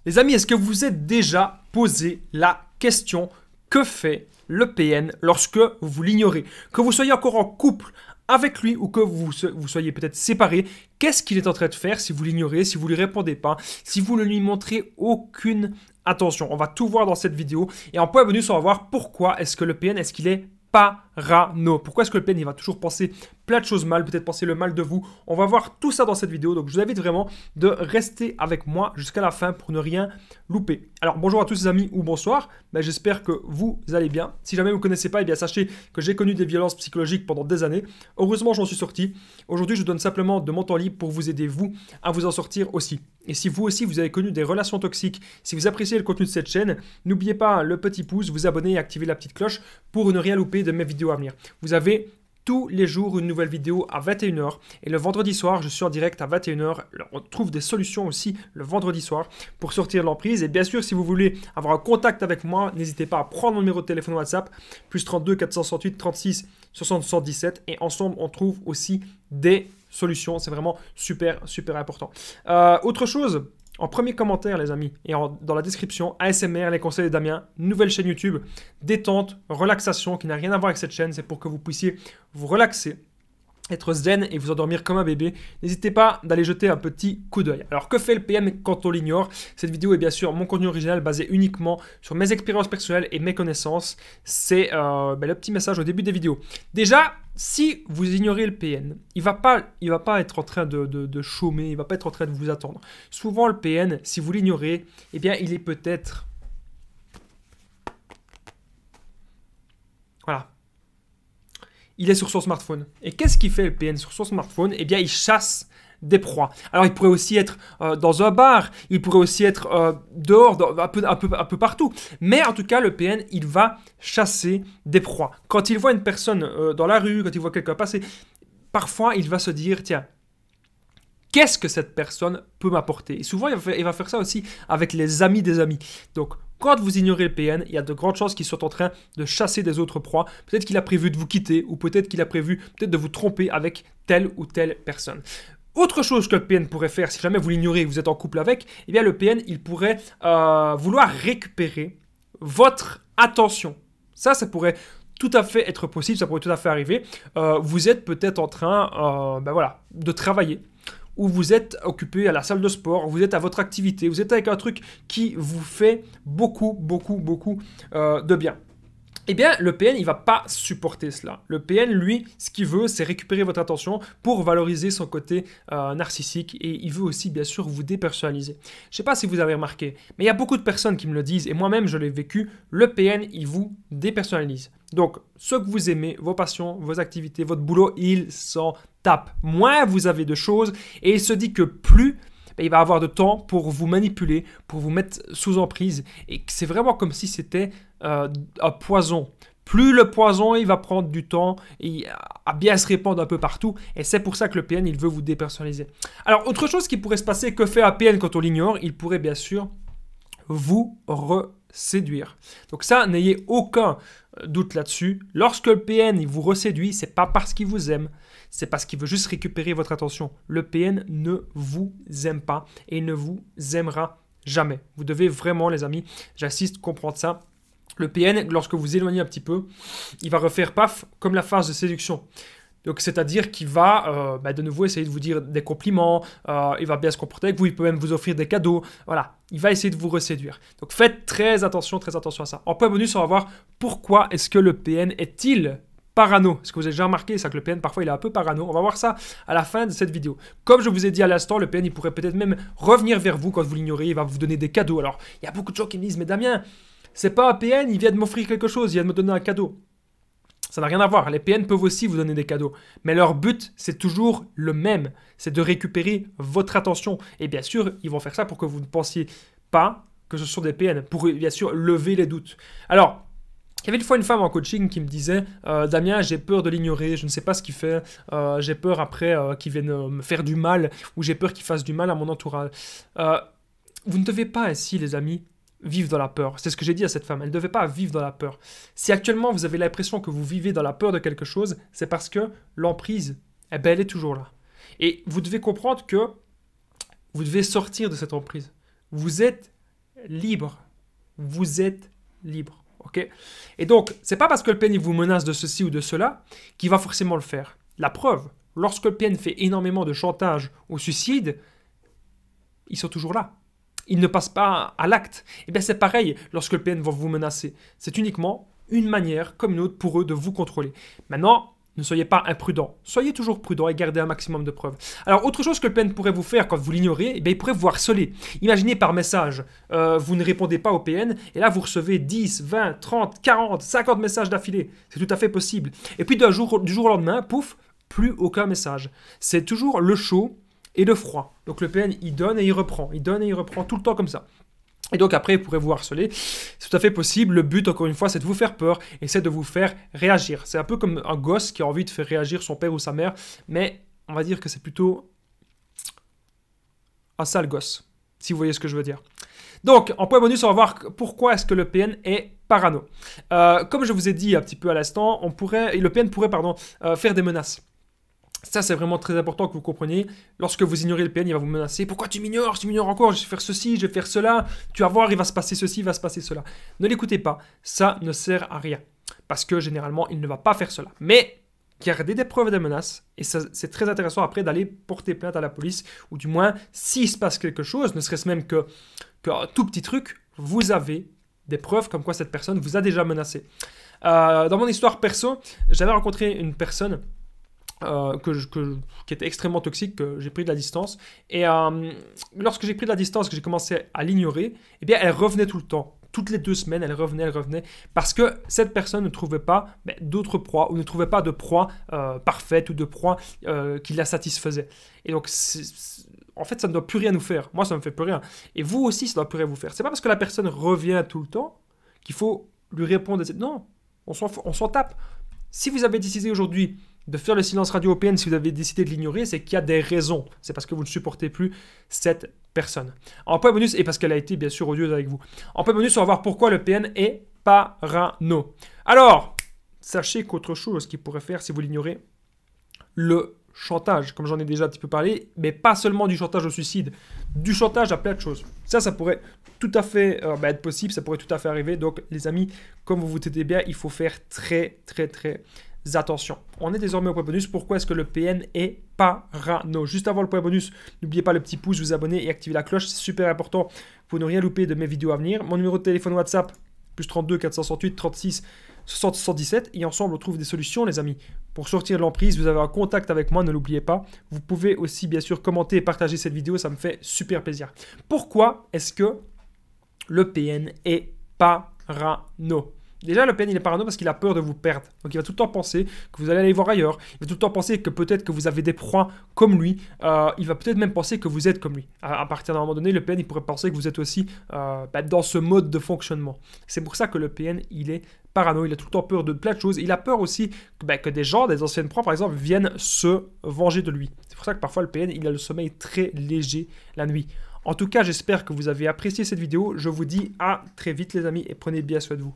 Les amis, est-ce que vous êtes déjà posé la question que fait le PN lorsque vous l'ignorez? Que vous soyez encore en couple avec lui ou que vous soyez peut-être séparés, qu'est-ce qu'il est en train de faire si vous l'ignorez, si vous ne lui répondez pas, si vous ne lui montrez aucune attention? On va tout voir dans cette vidéo et en point bonus, on va voir pourquoi est-ce que le PN, est-ce qu'il est parano? Pourquoi est-ce que le PN il va toujours penser plein de choses mal, peut-être penser le mal de vous? On va voir tout ça dans cette vidéo, donc je vous invite vraiment de rester avec moi jusqu'à la fin pour ne rien louper. Alors bonjour à tous les amis ou bonsoir, j'espère que vous allez bien. Si jamais vous ne connaissez pas, sachez que j'ai connu des violences psychologiques pendant des années. Heureusement j'en suis sorti. Aujourd'hui je vous donne simplement de mon temps libre pour vous aider vous à vous en sortir aussi. Et si vous aussi vous avez connu des relations toxiques, si vous appréciez le contenu de cette chaîne, n'oubliez pas le petit pouce, vous abonner et activer la petite cloche pour ne rien louper de mes vidéos à venir. Vous avez tous les jours une nouvelle vidéo à 21 h et le vendredi soir je suis en direct à 21 h. On trouve des solutions aussi le vendredi soir pour sortir de l'emprise. Et bien sûr, si vous voulez avoir un contact avec moi, n'hésitez pas à prendre mon numéro de téléphone WhatsApp plus 32 468 36 77 et ensemble on trouve aussi des solutions. C'est vraiment super important. Autre chose, en premier commentaire les amis, et dans la description, ASMR, les conseils de Damien, nouvelle chaîne YouTube, détente, relaxation, qui n'a rien à voir avec cette chaîne, c'est pour que vous puissiez vous relaxer, être zen et vous endormir comme un bébé. N'hésitez pas d'aller jeter un petit coup d'œil. Alors que fait le PM quand on l'ignore? Cette vidéo est bien sûr mon contenu original basé uniquement sur mes expériences personnelles et mes connaissances. C'est le petit message au début des vidéos. Déjà, si vous ignorez le PN, il va pas être en train de chômer, il va pas être en train de vous attendre. Souvent le PN, si vous l'ignorez, il est peut-être... Voilà. Il est sur son smartphone. Et qu'est-ce qu'il fait le PN sur son smartphone? Il chasse des proies. Alors il pourrait aussi être dans un bar, il pourrait aussi être dehors, un peu partout. Mais en tout cas, le PN, il va chasser des proies. Quand il voit une personne dans la rue, quand il voit quelqu'un passer, parfois il va se dire, tiens, qu'est-ce que cette personne peut m'apporter? Et souvent, il va faire ça aussi avec les amis des amis. Donc, quand vous ignorez le PN, il y a de grandes chances qu'il soit en train de chasser des autres proies. Peut-être qu'il a prévu de vous quitter ou peut-être qu'il a prévu de vous tromper avec telle ou telle personne. Autre chose que le PN pourrait faire, si jamais vous l'ignorez et que vous êtes en couple avec, le PN, il pourrait vouloir récupérer votre attention. Ça pourrait tout à fait être possible, ça pourrait tout à fait arriver. Vous êtes peut-être en train de travailler, ou vous êtes occupé à la salle de sport, vous êtes à votre activité, vous êtes avec un truc qui vous fait beaucoup de bien. Le PN, il ne va pas supporter cela. Le PN, lui, ce qu'il veut, c'est récupérer votre attention pour valoriser son côté narcissique et il veut aussi, bien sûr, vous dépersonnaliser. Je ne sais pas si vous avez remarqué, mais il y a beaucoup de personnes qui me le disent et moi-même, je l'ai vécu. Le PN, il vous dépersonnalise. Donc, ce que vous aimez, vos passions, vos activités, votre boulot, il s'en tape. Moins vous avez de choses et il se dit que plus... il va avoir de temps pour vous manipuler, pour vous mettre sous emprise. Et c'est vraiment comme si c'était un poison. Plus le poison, il va prendre du temps et à bien se répandre un peu partout. Et c'est pour ça que le PN, il veut vous dépersonnaliser. Alors, autre chose qui pourrait se passer, que fait un PN quand on l'ignore? Il pourrait bien sûr vous reséduire. Donc ça, n'ayez aucun doute là-dessus. Lorsque le PN, il vous reséduit, c'est pas parce qu'il vous aime. C'est parce qu'il veut juste récupérer votre attention. Le PN ne vous aime pas et ne vous aimera jamais. Vous devez vraiment, les amis, j'insiste, comprendre ça. Le PN, lorsque vous éloignez un petit peu, il va refaire paf comme la phase de séduction. Donc, c'est-à-dire qu'il va de nouveau essayer de vous dire des compliments, il va bien se comporter avec vous, il peut même vous offrir des cadeaux. Voilà, il va essayer de vous reséduire. Donc, faites très attention à ça. En point bonus, on va voir pourquoi est-ce que le PN est-il parano. Est-ce que vous avez déjà remarqué ça, que le PN, parfois, il est un peu parano? On va voir ça à la fin de cette vidéo. Comme je vous ai dit à l'instant, le PN, il pourrait peut-être même revenir vers vous quand vous l'ignorez, il va vous donner des cadeaux. Alors, il y a beaucoup de gens qui me disent, mais Damien, c'est pas un PN, il vient de m'offrir quelque chose, il vient de me donner un cadeau. Ça n'a rien à voir. Les PN peuvent aussi vous donner des cadeaux. Mais leur but, c'est toujours le même. C'est de récupérer votre attention. Et bien sûr, ils vont faire ça pour que vous ne pensiez pas que ce sont des PN. Pour bien sûr lever les doutes. Alors, il y avait une fois une femme en coaching qui me disait Damien, j'ai peur de l'ignorer, je ne sais pas ce qu'il fait, j'ai peur après qu'il vienne me faire du mal, ou j'ai peur qu'il fasse du mal à mon entourage. Vous ne devez pas ainsi, les amis, vivre dans la peur. C'est ce que j'ai dit à cette femme. Elle ne devait pas vivre dans la peur. Si actuellement vous avez l'impression que vous vivez dans la peur de quelque chose, c'est parce que l'emprise, elle est toujours là. Et vous devez comprendre que vous devez sortir de cette emprise. Vous êtes libre. Vous êtes libre. Okay, et donc, c'est pas parce que le PN vous menace de ceci ou de cela qu'il va forcément le faire. La preuve, lorsque le PN fait énormément de chantage ou suicide, ils sont toujours là. Ils ne passent pas à l'acte. Et bien c'est pareil lorsque le PN va vous menacer. C'est uniquement une manière comme une autre pour eux de vous contrôler. Maintenant, ne soyez pas imprudent. Soyez toujours prudent et gardez un maximum de preuves. Alors, autre chose que le PN pourrait vous faire quand vous l'ignorez, eh bien, il pourrait vous harceler. Imaginez par message, vous ne répondez pas au PN, et là, vous recevez 10, 20, 30, 40, 50 messages d'affilée. C'est tout à fait possible. Et puis, du jour au lendemain, pouf, plus aucun message. C'est toujours le chaud et le froid. Donc, le PN, il donne et il reprend. Il donne et il reprend tout le temps comme ça. Et donc après, il pourrait vous harceler. C'est tout à fait possible. Le but, encore une fois, c'est de vous faire peur et c'est de vous faire réagir. C'est un peu comme un gosse qui a envie de faire réagir son père ou sa mère, mais on va dire que c'est plutôt un sale gosse, si vous voyez ce que je veux dire. Donc, en point bonus, on va voir pourquoi est-ce que le PN est parano. Comme je vous ai dit un petit peu à l'instant, le PN pourrait faire des menaces. Ça, c'est vraiment très important que vous compreniez. Lorsque vous ignorez le PN, il va vous menacer. Pourquoi tu m'ignores? Tu m'ignores encore. Je vais faire ceci, je vais faire cela. Tu vas voir, il va se passer ceci, il va se passer cela. Ne l'écoutez pas. Ça ne sert à rien. Parce que généralement, il ne va pas faire cela. Mais gardez des preuves de menaces. Et c'est très intéressant après d'aller porter plainte à la police. Ou du moins, s'il se passe quelque chose, ne serait-ce même qu'un tout petit truc, vous avez des preuves comme quoi cette personne vous a déjà menacé. Dans mon histoire perso, j'avais rencontré une personne qui était extrêmement toxique, que j'ai pris de la distance. Et lorsque j'ai pris de la distance, que j'ai commencé à l'ignorer, eh bien, elle revenait tout le temps. Toutes les 2 semaines, elle revenait, parce que cette personne ne trouvait pas d'autres proies, ou ne trouvait pas de proie parfaite, ou de proie qui la satisfaisait. Et donc, en fait, ça ne doit plus rien nous faire. Moi, ça ne me fait plus rien. Et vous aussi, ça ne doit plus rien vous faire. C'est pas parce que la personne revient tout le temps qu'il faut lui répondre. Non, on s'en tape. Si vous avez décidé aujourd'hui de faire le silence radio au PN, si vous avez décidé de l'ignorer, c'est qu'il y a des raisons. C'est parce que vous ne supportez plus cette personne. En point bonus, et parce qu'elle a été bien sûr odieuse avec vous. En point bonus, on va voir pourquoi le PN est parano. Alors, sachez qu'autre chose qu'il pourrait faire si vous l'ignorez, le chantage, comme j'en ai déjà un petit peu parlé, mais pas seulement du chantage au suicide, du chantage à plein de choses. Ça pourrait tout à fait être possible, ça pourrait tout à fait arriver. Donc, les amis, comme vous vous doutez bien, il faut faire très attention. On est désormais au point bonus. Pourquoi est-ce que le PN est parano? Juste avant le point bonus, n'oubliez pas le petit pouce, vous abonner et activer la cloche. C'est super important pour ne rien louper de mes vidéos à venir. Mon numéro de téléphone WhatsApp, plus 32 468 36 60 77. Et ensemble, on trouve des solutions, les amis. Pour sortir de l'emprise, vous avez un contact avec moi, ne l'oubliez pas. Vous pouvez aussi, bien sûr, commenter et partager cette vidéo. Ça me fait super plaisir. Pourquoi est-ce que le PN est parano? Déjà, le PN, il est parano parce qu'il a peur de vous perdre. Donc, il va tout le temps penser que vous allez aller voir ailleurs. Il va tout le temps penser que peut-être que vous avez des proies comme lui. Il va peut-être même penser que vous êtes comme lui. À partir d'un moment donné, le PN, il pourrait penser que vous êtes aussi dans ce mode de fonctionnement. C'est pour ça que le PN, il est parano. Il a tout le temps peur de plein de choses. Il a peur aussi que des gens, des anciennes proies, par exemple, viennent se venger de lui. C'est pour ça que parfois, le PN, il a le sommeil très léger la nuit. En tout cas, j'espère que vous avez apprécié cette vidéo. Je vous dis à très vite, les amis, et prenez bien soin de vous.